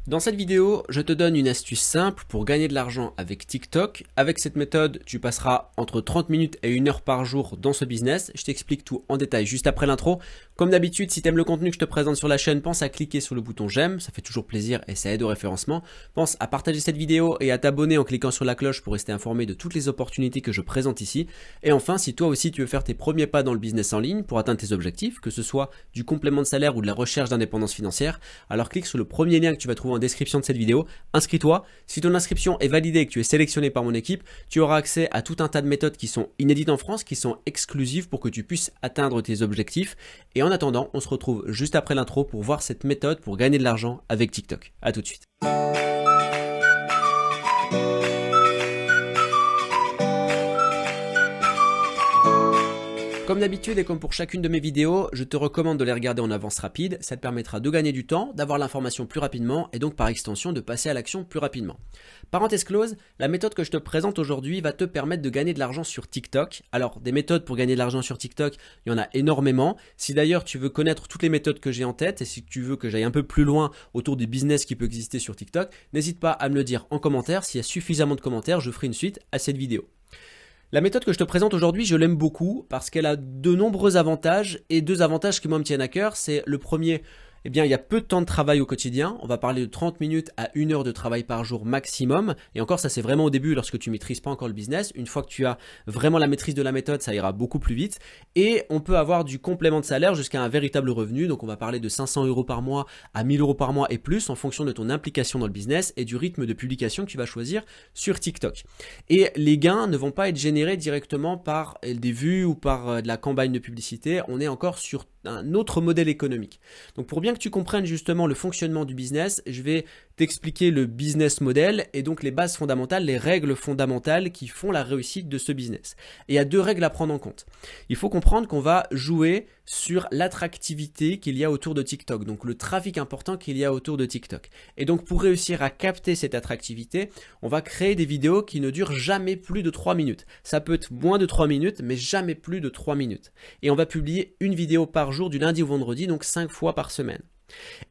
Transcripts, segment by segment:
Dans cette vidéo, je te donne une astuce simple pour gagner de l'argent avec TikTok. Avec cette méthode, tu passeras entre 30 minutes et 1 heure par jour dans ce business. Je t'explique tout en détail juste après l'intro. Comme d'habitude, si tu aimes le contenu que je te présente sur la chaîne, pense à cliquer sur le bouton j'aime, ça fait toujours plaisir et ça aide au référencement. Pense à partager cette vidéo et à t'abonner en cliquant sur la cloche pour rester informé de toutes les opportunités que je présente ici. Et enfin, si toi aussi tu veux faire tes premiers pas dans le business en ligne pour atteindre tes objectifs, que ce soit du complément de salaire ou de la recherche d'indépendance financière, alors clique sur le premier lien que tu vas trouver en description de cette vidéo, inscris-toi. Si ton inscription est validée et que tu es sélectionné par mon équipe, tu auras accès à tout un tas de méthodes qui sont inédites en France, qui sont exclusives pour que tu puisses atteindre tes objectifs. Et en attendant, on se retrouve juste après l'intro pour voir cette méthode pour gagner de l'argent avec TikTok. À tout de suite. Comme d'habitude et comme pour chacune de mes vidéos, je te recommande de les regarder en avance rapide, ça te permettra de gagner du temps, d'avoir l'information plus rapidement et donc par extension de passer à l'action plus rapidement. Parenthèse close, la méthode que je te présente aujourd'hui va te permettre de gagner de l'argent sur TikTok. Alors des méthodes pour gagner de l'argent sur TikTok, il y en a énormément. Si d'ailleurs tu veux connaître toutes les méthodes que j'ai en tête et si tu veux que j'aille un peu plus loin autour des business qui peuvent exister sur TikTok, n'hésite pas à me le dire en commentaire. S'il y a suffisamment de commentaires, je ferai une suite à cette vidéo. La méthode que je te présente aujourd'hui, je l'aime beaucoup parce qu'elle a de nombreux avantages et deux avantages qui moi me tiennent à cœur. C'est le premier, eh bien il y a peu de temps de travail au quotidien. On va parler de 30 minutes à 1 heure de travail par jour maximum. Et encore ça c'est vraiment au début lorsque tu maîtrises pas encore le business. Une fois que tu as vraiment la maîtrise de la méthode, ça ira beaucoup plus vite. Et on peut avoir du complément de salaire jusqu'à un véritable revenu. Donc on va parler de 500 € par mois à 1000 € par mois et plus en fonction de ton implication dans le business et du rythme de publication que tu vas choisir sur TikTok. Et les gains ne vont pas être générés directement par des vues ou par de la campagne de publicité. On est encore sur un autre modèle économique. Donc pour bien que tu comprennes justement le fonctionnement du business, je vais t'expliquer le business model et donc les bases fondamentales, les règles fondamentales qui font la réussite de ce business. Et il y a deux règles à prendre en compte. Il faut comprendre qu'on va jouer sur l'attractivité qu'il y a autour de TikTok, donc le trafic important qu'il y a autour de TikTok. Et donc pour réussir à capter cette attractivité, on va créer des vidéos qui ne durent jamais plus de 3 minutes. Ça peut être moins de 3 minutes, mais jamais plus de 3 minutes. Et on va publier une vidéo par jour du lundi au vendredi, donc 5 fois par semaine.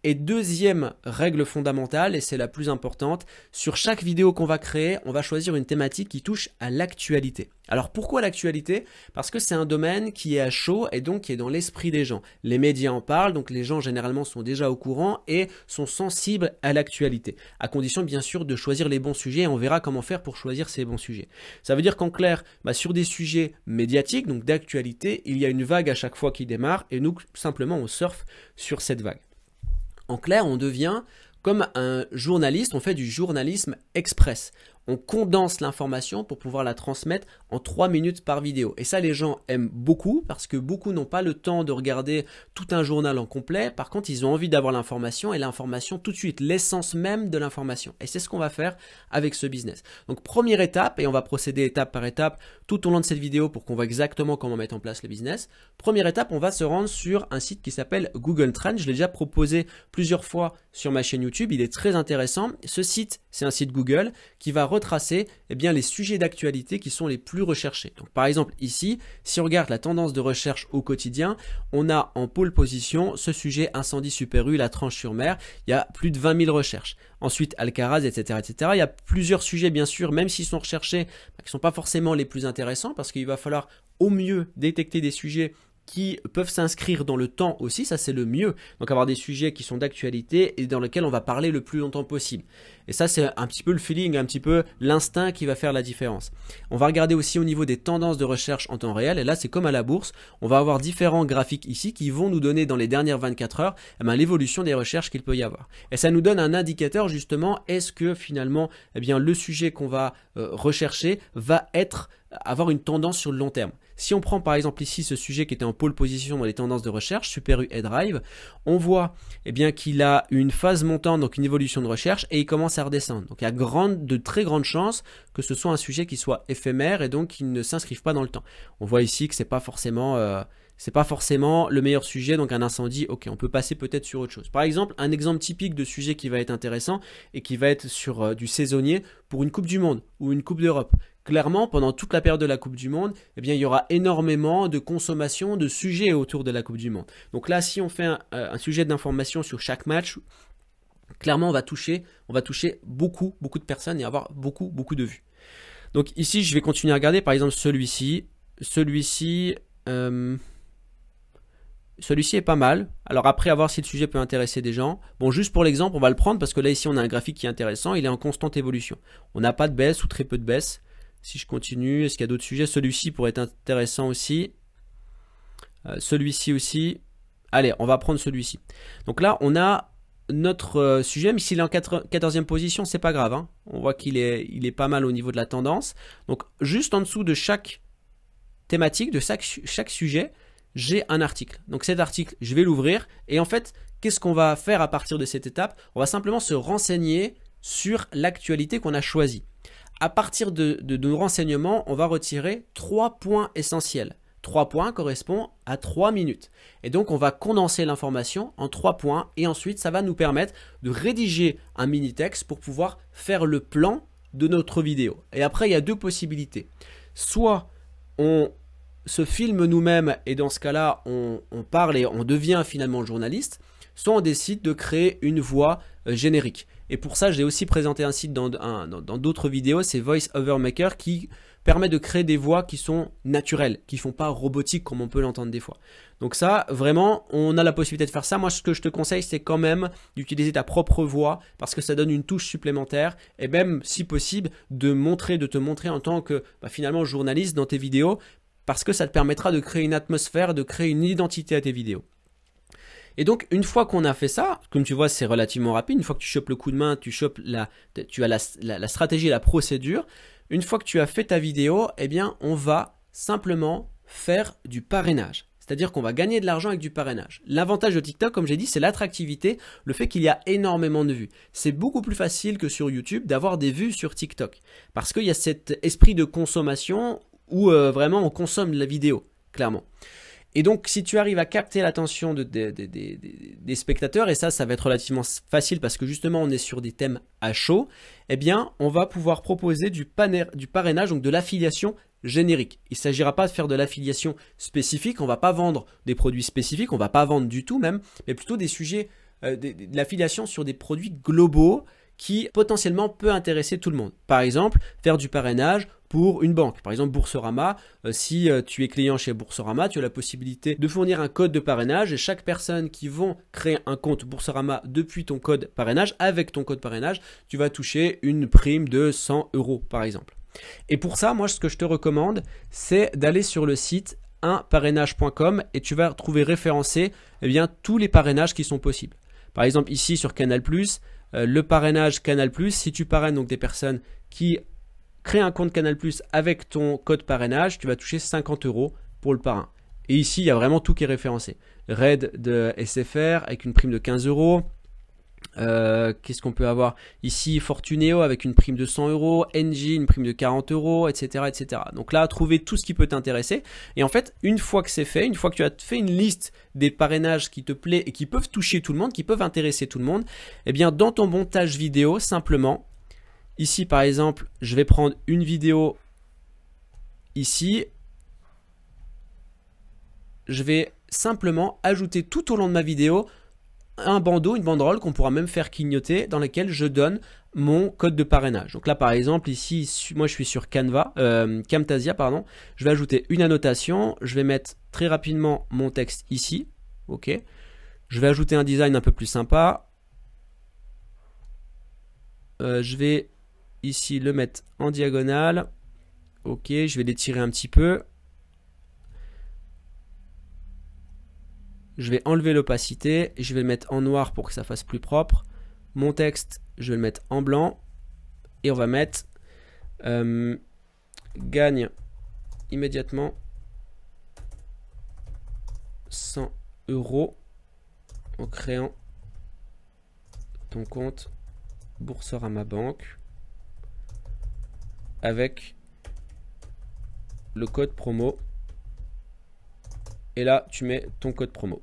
Et deuxième règle fondamentale, et c'est la plus importante, sur chaque vidéo qu'on va créer, on va choisir une thématique qui touche à l'actualité. Alors pourquoi l'actualité? Parce que c'est un domaine qui est à chaud et donc qui est dans l'esprit des gens. Les médias en parlent, donc les gens généralement sont déjà au courant et sont sensibles à l'actualité. À condition bien sûr de choisir les bons sujets et on verra comment faire pour choisir ces bons sujets. Ça veut dire qu'en clair, sur des sujets médiatiques, donc d'actualité, il y a une vague à chaque fois qui démarre et nous simplement on surfe sur cette vague. En clair, on devient comme un journaliste, on fait du journalisme express. On condense l'information pour pouvoir la transmettre en 3 minutes par vidéo. Et ça, les gens aiment beaucoup parce que beaucoup n'ont pas le temps de regarder tout un journal en complet. Par contre, ils ont envie d'avoir l'information et l'information tout de suite, l'essence même de l'information. Et c'est ce qu'on va faire avec ce business. Donc, première étape, et on va procéder étape par étape tout au long de cette vidéo pour qu'on voit exactement comment mettre en place le business. Première étape, on va se rendre sur un site qui s'appelle Google Trends. Je l'ai déjà proposé plusieurs fois sur ma chaîne YouTube. Il est très intéressant. Ce site, c'est un site Google qui va retracer les sujets d'actualité qui sont les plus recherchés. Donc, par exemple ici, si on regarde la tendance de recherche au quotidien, on a en pôle position ce sujet incendie Super U, la Tranche-sur-Mer. Il y a plus de 20 000 recherches. Ensuite, Alcaraz, etc., etc. Il y a plusieurs sujets bien sûr, même s'ils sont recherchés, qui ne sont pas forcément les plus intéressants parce qu'il va falloir au mieux détecter des sujets qui peuvent s'inscrire dans le temps aussi, ça c'est le mieux. Donc avoir des sujets qui sont d'actualité et dans lesquels on va parler le plus longtemps possible. Et ça c'est un petit peu le feeling, un petit peu l'instinct qui va faire la différence. On va regarder aussi au niveau des tendances de recherche en temps réel et là c'est comme à la bourse, on va avoir différents graphiques ici qui vont nous donner dans les dernières 24 heures l'évolution des recherches qu'il peut y avoir. Et ça nous donne un indicateur justement, est-ce que finalement le sujet qu'on va rechercher va avoir une tendance sur le long terme. Si on prend par exemple ici ce sujet qui était en pole position dans les tendances de recherche, Super U Drive, on voit qu'il a une phase montante, donc une évolution de recherche, et il commence à redescendre. Donc il y a de très grandes chances que ce soit un sujet qui soit éphémère et donc qui ne s'inscrive pas dans le temps. On voit ici que c'est pas forcément le meilleur sujet, donc un incendie, ok, on peut passer peut-être sur autre chose. Par exemple, un exemple typique de sujet qui va être intéressant et qui va être sur du saisonnier pour une Coupe du Monde ou une Coupe d'Europe. Clairement, pendant toute la période de la Coupe du Monde, il y aura énormément de consommation de sujets autour de la Coupe du Monde. Donc là, si on fait un sujet d'information sur chaque match, clairement, on va toucher beaucoup de personnes et avoir beaucoup de vues. Donc ici, je vais continuer à regarder, par exemple, celui-ci est pas mal. Alors après, à voir si le sujet peut intéresser des gens. Bon, juste pour l'exemple, on va le prendre parce que là, ici, on a un graphique qui est intéressant. Il est en constante évolution. On n'a pas de baisse ou très peu de baisse. Si je continue, est-ce qu'il y a d'autres sujets? Celui-ci pourrait être intéressant aussi. Celui-ci aussi. Allez, on va prendre celui-ci. Donc là, on a notre sujet, mais s'il est en 14e position, c'est pas grave. Hein. On voit qu'il est pas mal au niveau de la tendance. Donc, juste en dessous de chaque thématique, de chaque sujet, j'ai un article. Donc cet article, je vais l'ouvrir et en fait, qu'est-ce qu'on va faire à partir de cette étape? On va simplement se renseigner sur l'actualité qu'on a choisie. À partir de nos renseignements, on va retirer 3 points essentiels. 3 points correspondent à 3 minutes. Et donc, on va condenser l'information en 3 points et ensuite, ça va nous permettre de rédiger un mini-texte pour pouvoir faire le plan de notre vidéo. Et après, il y a 2 possibilités. Soit on se filme nous-mêmes et dans ce cas-là, on parle et on devient finalement journaliste, soit on décide de créer une voix générique. Et pour ça, j'ai aussi présenté un site dans d'autres vidéos, c'est Voice Over Maker qui permet de créer des voix qui sont naturelles, qui ne font pas robotique comme on peut l'entendre des fois. Donc ça, vraiment, on a la possibilité de faire ça. Moi, ce que je te conseille, c'est quand même d'utiliser ta propre voix parce que ça donne une touche supplémentaire et même, si possible, de te montrer en tant que finalement journaliste dans tes vidéos parce que ça te permettra de créer une atmosphère, de créer une identité à tes vidéos. Et donc, une fois qu'on a fait ça, comme tu vois, c'est relativement rapide. Une fois que tu chopes le coup de main, tu as la stratégie et la procédure. Une fois que tu as fait ta vidéo, eh bien, on va simplement faire du parrainage. C'est-à-dire qu'on va gagner de l'argent avec du parrainage. L'avantage de TikTok, comme j'ai dit, c'est l'attractivité, le fait qu'il y a énormément de vues. C'est beaucoup plus facile que sur YouTube d'avoir des vues sur TikTok. Parce qu'il y a cet esprit de consommation où vraiment on consomme la vidéo, clairement. Et donc, si tu arrives à capter l'attention des spectateurs, et ça va être relativement facile parce que justement, on est sur des thèmes à chaud, eh bien, on va pouvoir proposer du parrainage, donc de l'affiliation générique. Il ne s'agira pas de faire de l'affiliation spécifique, on ne va pas vendre des produits spécifiques, on ne va pas vendre du tout même, mais plutôt des sujets, de l'affiliation sur des produits globaux qui potentiellement peut intéresser tout le monde. Par exemple, faire du parrainage pour une banque. Par exemple, Boursorama, si tu es client chez Boursorama, tu as la possibilité de fournir un code de parrainage et chaque personne qui va créer un compte Boursorama depuis ton code parrainage, avec ton code parrainage, tu vas toucher une prime de 100 € par exemple. Et pour ça, moi, ce que je te recommande, c'est d'aller sur le site unparrainage.com et tu vas trouver référencé tous les parrainages qui sont possibles. Par exemple, ici sur Canal+, le parrainage Canal+, si tu parraines donc des personnes qui créent un compte Canal+, avec ton code parrainage, tu vas toucher 50 € pour le parrain. Et ici, il y a vraiment tout qui est référencé. RAID de SFR avec une prime de 15 €. Qu'est-ce qu'on peut avoir ici? Fortunéo avec une prime de 100 €, Engie une prime de 40 €, etc., etc. Donc là, trouver tout ce qui peut t'intéresser. Et en fait, une fois que c'est fait, une fois que tu as fait une liste des parrainages qui te plaît et qui peuvent toucher tout le monde, qui peuvent intéresser tout le monde, eh bien dans ton montage vidéo, simplement, ici par exemple, je vais prendre une vidéo ici. Je vais simplement ajouter tout au long de ma vidéo un bandeau, une banderole qu'on pourra même faire clignoter dans laquelle je donne mon code de parrainage. Donc là par exemple ici, moi je suis sur Camtasia, pardon. Je vais ajouter une annotation, je vais mettre très rapidement mon texte ici, ok. Je vais ajouter un design un peu plus sympa. Je vais ici le mettre en diagonale, ok. Je vais l'étirer un petit peu. Je vais enlever l'opacité, je vais le mettre en noir pour que ça fasse plus propre. Mon texte, je vais le mettre en blanc. Et on va mettre gagne immédiatement 100 € en créant ton compte Boursorama Banque avec le code promo. Et là, tu mets ton code promo.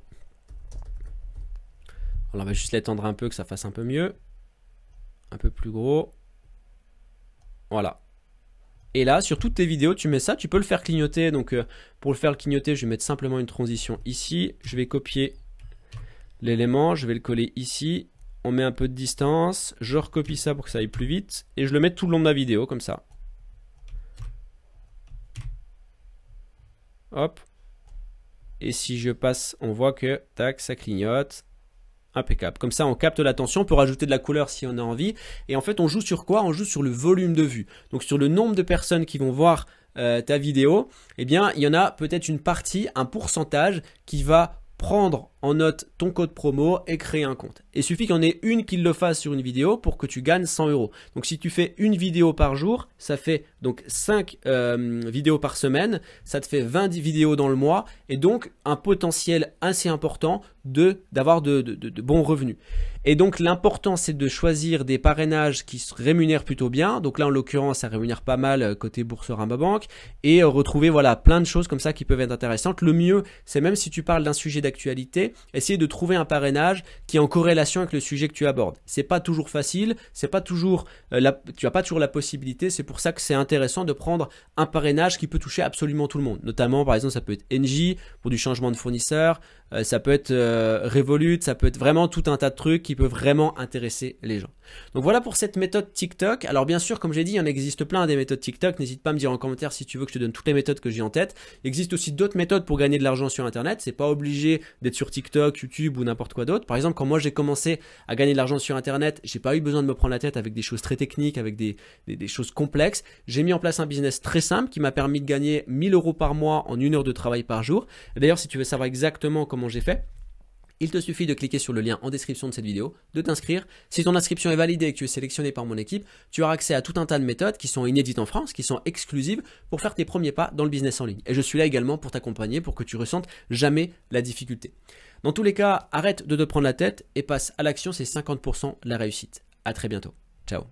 Alors, on va juste l'étendre un peu, que ça fasse un peu mieux. Un peu plus gros. Voilà. Et là, sur toutes tes vidéos, tu mets ça. Tu peux le faire clignoter. Donc, pour le faire clignoter, je vais mettre simplement une transition ici. Je vais copier l'élément. Je vais le coller ici. on met un peu de distance, je recopie ça pour que ça aille plus vite et je le mets tout le long de ma vidéo comme ça. Hop. Et si je passe, on voit que tac, ça clignote. Impeccable. Comme ça, on capte l'attention, on peut rajouter de la couleur si on a envie. Et en fait, on joue sur quoi? On joue sur le volume de vues. Donc sur le nombre de personnes qui vont voir ta vidéo, eh bien, il y en a peut-être une partie, un pourcentage qui va prendre en note ton code promo et créer un compte. Il suffit qu'il y en ait une qui le fasse sur une vidéo pour que tu gagnes 100 €. Donc si tu fais une vidéo par jour, ça fait donc 5 vidéos par semaine, ça te fait 20 vidéos dans le mois et donc un potentiel assez important d'avoir de bons revenus. Et donc l'important c'est de choisir des parrainages qui se rémunèrent plutôt bien. Donc là en l'occurrence ça rémunère pas mal côté Boursorama Banque et retrouver voilà plein de choses comme ça qui peuvent être intéressantes. Le mieux c'est même si tu parles d'un sujet d'actualité, essayer de trouver un parrainage qui est en corrélation avec le sujet que tu abordes. C'est pas toujours facile, c'est pas toujours tu as pas toujours la possibilité. C'est pour ça que c'est intéressant de prendre un parrainage qui peut toucher absolument tout le monde. Notamment par exemple ça peut être Engie pour du changement de fournisseur, ça peut être Revolut, ça peut être vraiment tout un tas de trucs qui peuvent vraiment intéresser les gens. Donc voilà pour cette méthode TikTok. Alors bien sûr, comme j'ai dit, il en existe plein des méthodes TikTok. N'hésite pas à me dire en commentaire si tu veux que je te donne toutes les méthodes que j'ai en tête. Il existe aussi d'autres méthodes pour gagner de l'argent sur Internet. C'est pas obligé d'être sur TikTok, YouTube ou n'importe quoi d'autre. Par exemple, quand moi j'ai commencé à gagner de l'argent sur Internet, j'ai pas eu besoin de me prendre la tête avec des choses très techniques, avec des choses complexes. J'ai mis en place un business très simple qui m'a permis de gagner 1000 € par mois en 1 heure de travail par jour. D'ailleurs, si tu veux savoir exactement comment j'ai fait, il te suffit de cliquer sur le lien en description de cette vidéo, de t'inscrire. Si ton inscription est validée et que tu es sélectionné par mon équipe, tu auras accès à tout un tas de méthodes qui sont inédites en France, qui sont exclusives pour faire tes premiers pas dans le business en ligne. Et je suis là également pour t'accompagner, pour que tu ressentes jamais la difficulté. Dans tous les cas, arrête de te prendre la tête et passe à l'action, c'est 50% la réussite. À très bientôt. Ciao.